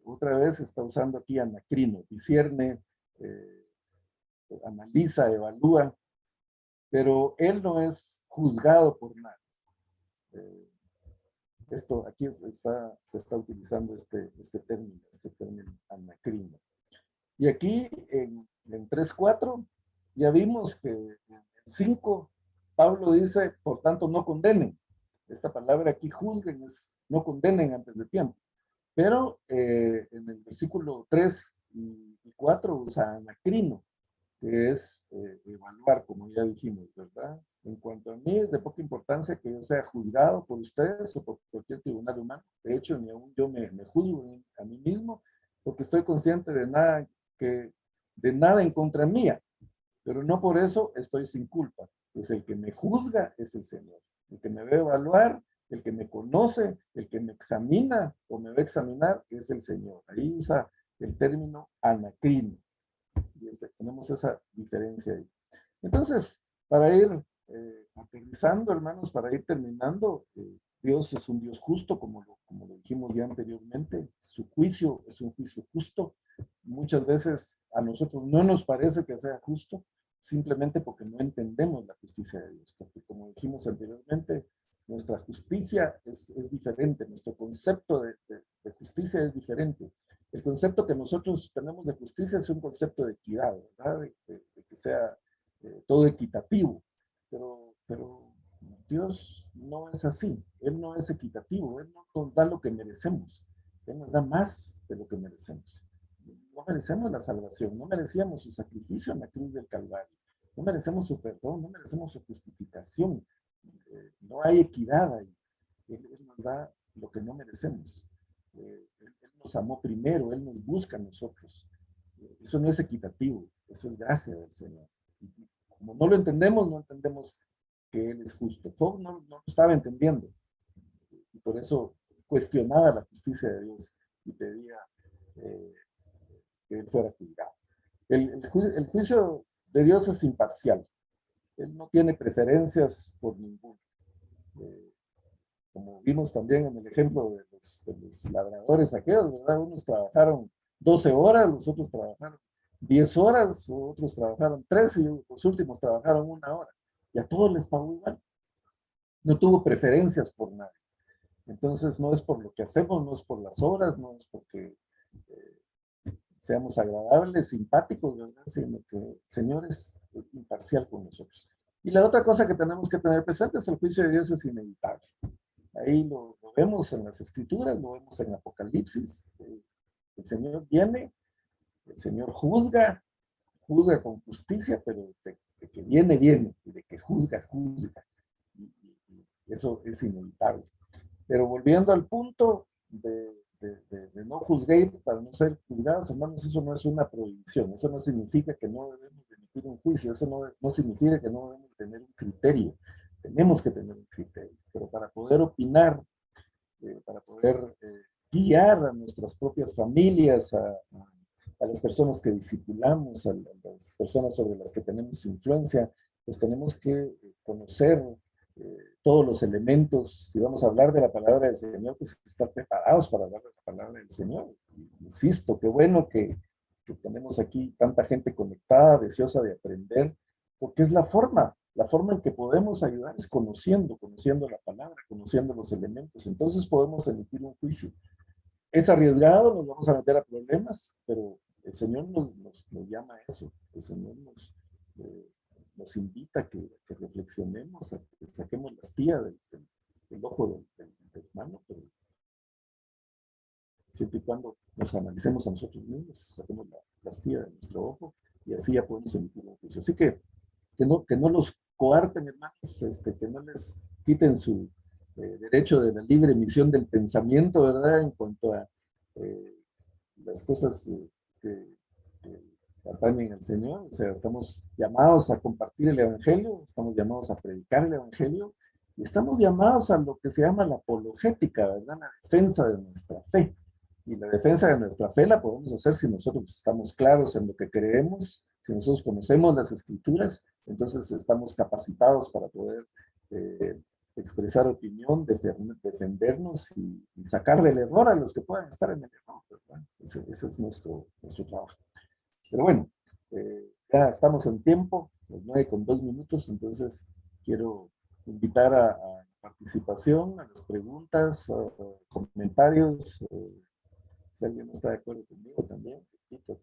Otra vez está usando aquí anacrino, discierne, analiza, evalúa, pero él no es juzgado por nadie. Esto aquí se está utilizando este término anacrino. Y aquí en 3:4 ya vimos que en 5 Pablo dice, por tanto no condenen. Esta palabra aquí juzguen es no condenen antes de tiempo. Pero en el versículo 3 y 4 usa anacrino, que es evaluar, como ya dijimos, ¿verdad? En cuanto a mí, es de poca importancia que yo sea juzgado por ustedes o por cualquier tribunal humano. De hecho, ni aún yo me juzgo a mí mismo, porque estoy consciente de nada en contra mía, pero no por eso estoy sin culpa. Pues el que me juzga es el Señor. El que me va a evaluar, el que me conoce, el que me examina o me va a examinar es el Señor. Ahí usa el término anacrino. Y tenemos esa diferencia ahí. Entonces, para ir aterrizando, hermanos, para ir terminando, Dios es un Dios justo, como lo dijimos ya anteriormente. Su juicio es un juicio justo. Muchas veces a nosotros no nos parece que sea justo, simplemente porque no entendemos la justicia de Dios. Porque como dijimos anteriormente, nuestra justicia es diferente, nuestro concepto de justicia es diferente. El concepto que nosotros tenemos de justicia es un concepto de equidad, ¿verdad? De que sea todo equitativo. Pero Dios no es así. Él no es equitativo. Él no nos da lo que merecemos. Él nos da más de lo que merecemos. No merecemos la salvación. No merecíamos su sacrificio en la cruz del Calvario. No merecemos su perdón. No merecemos su justificación. No hay equidad ahí. Él nos da lo que no merecemos. Él nos amó primero. Él nos busca a nosotros. Eso no es equitativo. Eso es gracia del Señor. Como no lo entendemos, no entendemos que Él es justo. Job no lo estaba entendiendo. Y por eso cuestionaba la justicia de Dios y pedía que Él fuera juzgado. El juicio de Dios es imparcial. Él no tiene preferencias por ninguno. Como vimos también en el ejemplo de los labradores aquellos, ¿verdad? Unos trabajaron 12 horas, los otros trabajaron 10 horas, otros trabajaron 3 y los últimos trabajaron 1 hora. Y a todos les pagó igual. No tuvo preferencias por nadie. Entonces no es por lo que hacemos, no es por las horas, no es porque seamos agradables, simpáticos, ¿verdad? Sino que el Señor es imparcial con nosotros. Y la otra cosa que tenemos que tener presente es el juicio de Dios es inevitable. Ahí lo vemos en las Escrituras, lo vemos en Apocalipsis. El Señor viene, el Señor juzga con justicia, pero de que viene, y de que juzga. Y eso es inevitable. Pero volviendo al punto de no juzguéis para no ser juzgados, hermanos, eso no es una prohibición. Eso no significa que no debemos emitir un juicio. Eso no significa que no debemos tener un criterio. Tenemos que tener un criterio. Pero para poder opinar, para poder guiar a nuestras propias familias, a las personas que discipulamos, a las personas sobre las que tenemos influencia, pues tenemos que conocer todos los elementos. Si vamos a hablar de la palabra del Señor, pues estar preparados para hablar de la palabra del Señor. Insisto, qué bueno que tenemos aquí tanta gente conectada, deseosa de aprender, porque es la forma en que podemos ayudar es conociendo la palabra, conociendo los elementos. Entonces podemos emitir un juicio. Es arriesgado, nos vamos a meter a problemas, pero el Señor nos llama a eso. El Señor nos invita a que reflexionemos, a que saquemos la astilla del ojo del hermano, pero siempre y cuando nos analicemos a nosotros mismos, saquemos la astilla de nuestro ojo y así ya podemos emitir un juicio. Así que no los coarten, hermanos, que no les quiten su derecho de la libre emisión del pensamiento, ¿verdad? En cuanto a las cosas que atañen al Señor. O sea, estamos llamados a compartir el Evangelio, estamos llamados a predicar el Evangelio y estamos llamados a lo que se llama la apologética, ¿verdad? La defensa de nuestra fe. Y la defensa de nuestra fe la podemos hacer si nosotros estamos claros en lo que creemos, si nosotros conocemos las Escrituras, entonces estamos capacitados para poder expresar opinión, defendernos y sacar del error a los que puedan estar en el error, ¿verdad? Ese es nuestro trabajo. Pero bueno, ya estamos en tiempo, las 9:02, entonces quiero invitar a participación, a las preguntas, a comentarios. Si alguien no está de acuerdo conmigo también, invito a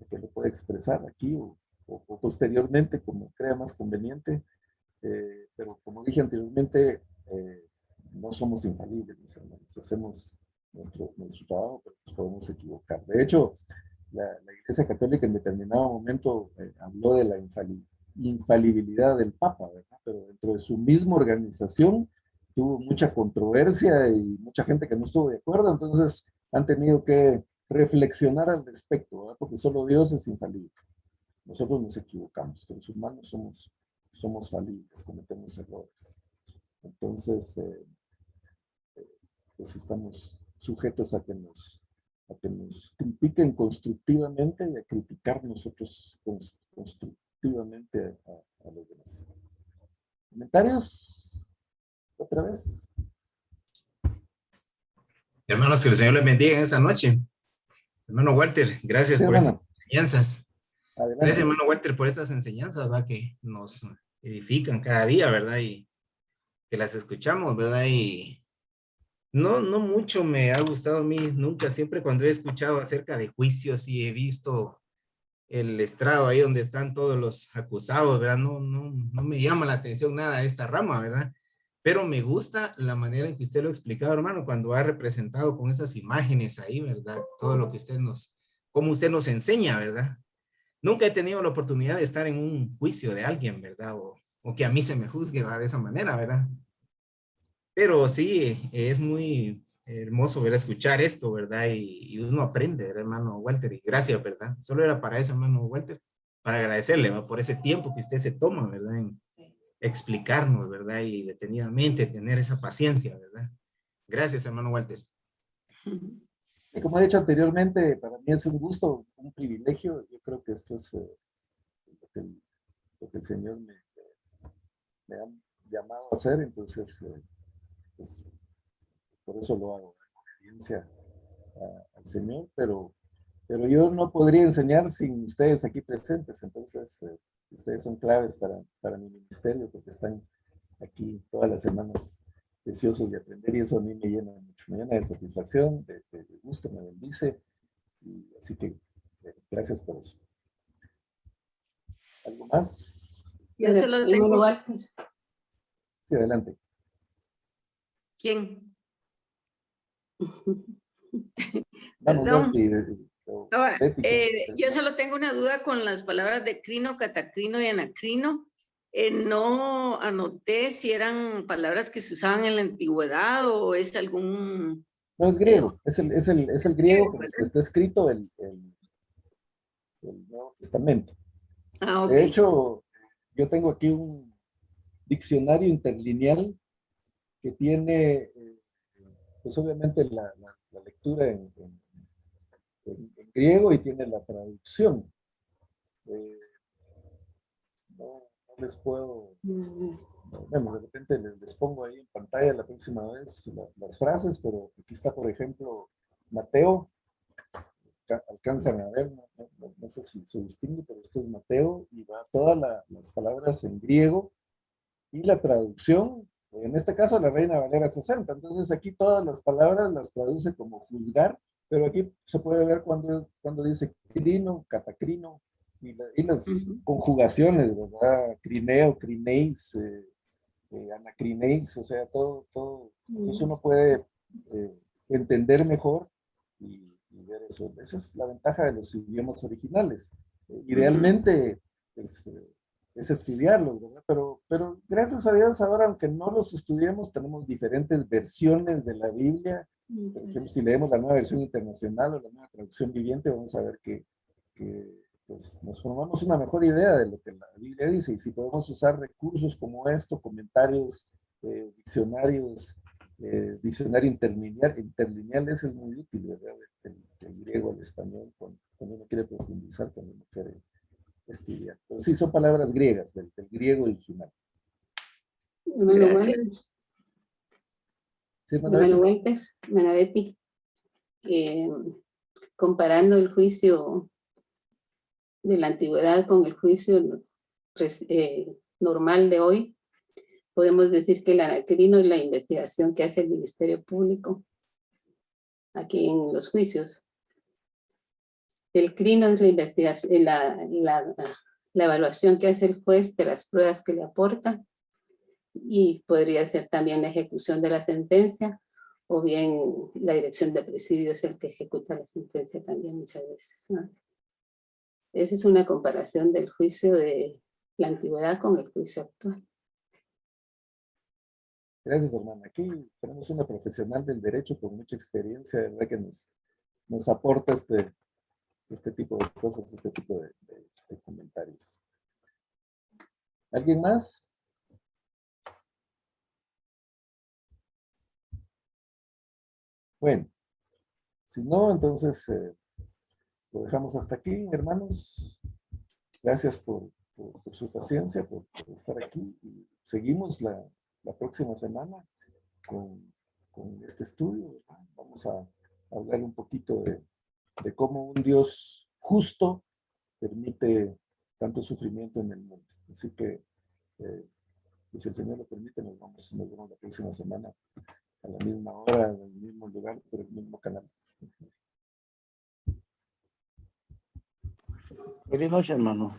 que lo pueda expresar aquí o posteriormente, como crea más conveniente. Pero como dije anteriormente, no somos infalibles, mis hermanos. Hacemos nuestro trabajo, pero nos podemos equivocar. De hecho, la Iglesia Católica en determinado momento habló de la infalibilidad del Papa, ¿verdad? Pero dentro de su misma organización tuvo mucha controversia y mucha gente que no estuvo de acuerdo, entonces han tenido que reflexionar al respecto, ¿verdad? Porque solo Dios es infalible. Nosotros nos equivocamos, los humanos somos somos falibles, cometemos errores. Entonces, pues estamos sujetos a que nos critiquen constructivamente y a criticar nosotros constructivamente a los demás. ¿Comentarios? ¿Otra vez? Hermanos, que el Señor les bendiga en esta noche. Hermano Walter, gracias Sí, por hermano. estas enseñanzas. Adelante. Gracias, hermano Walter, por estas enseñanzas, ¿verdad? Que nos edifican cada día, ¿verdad? Y que las escuchamos, ¿verdad? Y no mucho me ha gustado a mí, nunca, siempre cuando he escuchado acerca de juicios y he visto el estrado ahí donde están todos los acusados, ¿verdad? No me llama la atención nada esta rama, ¿verdad? Pero me gusta la manera en que usted lo ha explicado, hermano, cuando ha representado con esas imágenes ahí, ¿verdad? Todo lo que cómo usted nos enseña, ¿verdad? Nunca he tenido la oportunidad de estar en un juicio de alguien, ¿verdad? O que a mí se me juzgue, ¿verdad? De esa manera, ¿verdad? Pero sí, es muy hermoso, ¿verdad? Escuchar esto, ¿verdad? Y uno aprende, ¿verdad, hermano Walter? Y gracias, ¿verdad? Solo era para eso, hermano Walter, para agradecerle, ¿verdad? Por ese tiempo que usted se toma, ¿verdad? En explicarnos, ¿verdad? Y detenidamente tener esa paciencia, ¿verdad? Gracias, hermano Walter. Y como he dicho anteriormente, para mí es un gusto, un privilegio. Yo creo que esto es lo que el Señor me ha llamado a hacer, entonces pues, por eso lo hago, en obediencia al Señor, pero yo no podría enseñar sin ustedes aquí presentes, entonces ustedes son claves para mi ministerio, porque están aquí todas las semanas deseosos de aprender, y eso a mí me llena mucho, me llena de satisfacción, de gusto, me bendice, y así que gracias por eso. ¿Algo más? Yo solo tengo... Sí, adelante. ¿Quién? Vamos, Perdón. Betty, Yo solo tengo una duda con las palabras de crino, catacrino y anacrino. No anoté si eran palabras que se usaban en la antigüedad o es algún... No, es griego, es el griego con el que está escrito el Nuevo Testamento. Ah, ok. De hecho, yo tengo aquí un diccionario interlineal que tiene, pues obviamente la lectura en griego y tiene la traducción. No les puedo, bueno, de repente les pongo ahí en pantalla la próxima vez las frases, pero aquí está, por ejemplo, Mateo, alcanzan a ver, no sé si se distingue, pero esto es Mateo, y va todas las palabras en griego, y la traducción, en este caso la Reina Valera 60, entonces aquí todas las palabras las traduce como juzgar, pero aquí se puede ver cuando dice crino, catacrino, y las conjugaciones, ¿verdad? Crineo, crineis, anacrineis, o sea, todo, entonces uno puede entender mejor y ver eso. Esa es la ventaja de los idiomas originales. Idealmente, pues, es estudiarlos, ¿verdad? Pero gracias a Dios ahora, aunque no los estudiemos, tenemos diferentes versiones de la Biblia. Por ejemplo, si leemos la Nueva Versión Internacional o la Nueva Traducción Viviente, vamos a ver que pues, nos formamos una mejor idea de lo que la Biblia dice, y si podemos usar recursos como esto, comentarios, diccionarios, diccionario interlineal, ese es muy útil, ¿verdad? Del griego al español, cuando uno quiere profundizar, cuando uno quiere estudiar. Pero sí, son palabras griegas, del griego original. Gracias. Sí, Betty, comparando el juicio de la antigüedad con el juicio normal de hoy, podemos decir que el anacrino es la investigación que hace el Ministerio Público aquí en los juicios. El crino es la investigación, la evaluación que hace el juez de las pruebas que le aporta, y podría ser también la ejecución de la sentencia, o bien la dirección de presidio es el que ejecuta la sentencia también muchas veces, ¿no? Esa es una comparación del juicio de la antigüedad con el juicio actual. Gracias, hermana. Aquí tenemos una profesional del derecho con mucha experiencia, ¿verdad? Que nos aporta este tipo de cosas, este tipo de comentarios. ¿Alguien más? Bueno, si no, entonces lo dejamos hasta aquí, hermanos. Gracias por su paciencia, por estar aquí. Y seguimos la próxima semana con este estudio, ¿verdad? Vamos a hablar un poquito de cómo un Dios justo permite tanto sufrimiento en el mundo. Así que, si el Señor lo permite, nos vemos la próxima semana a la misma hora, en el mismo lugar, por el mismo canal. Feliz noche, hermano.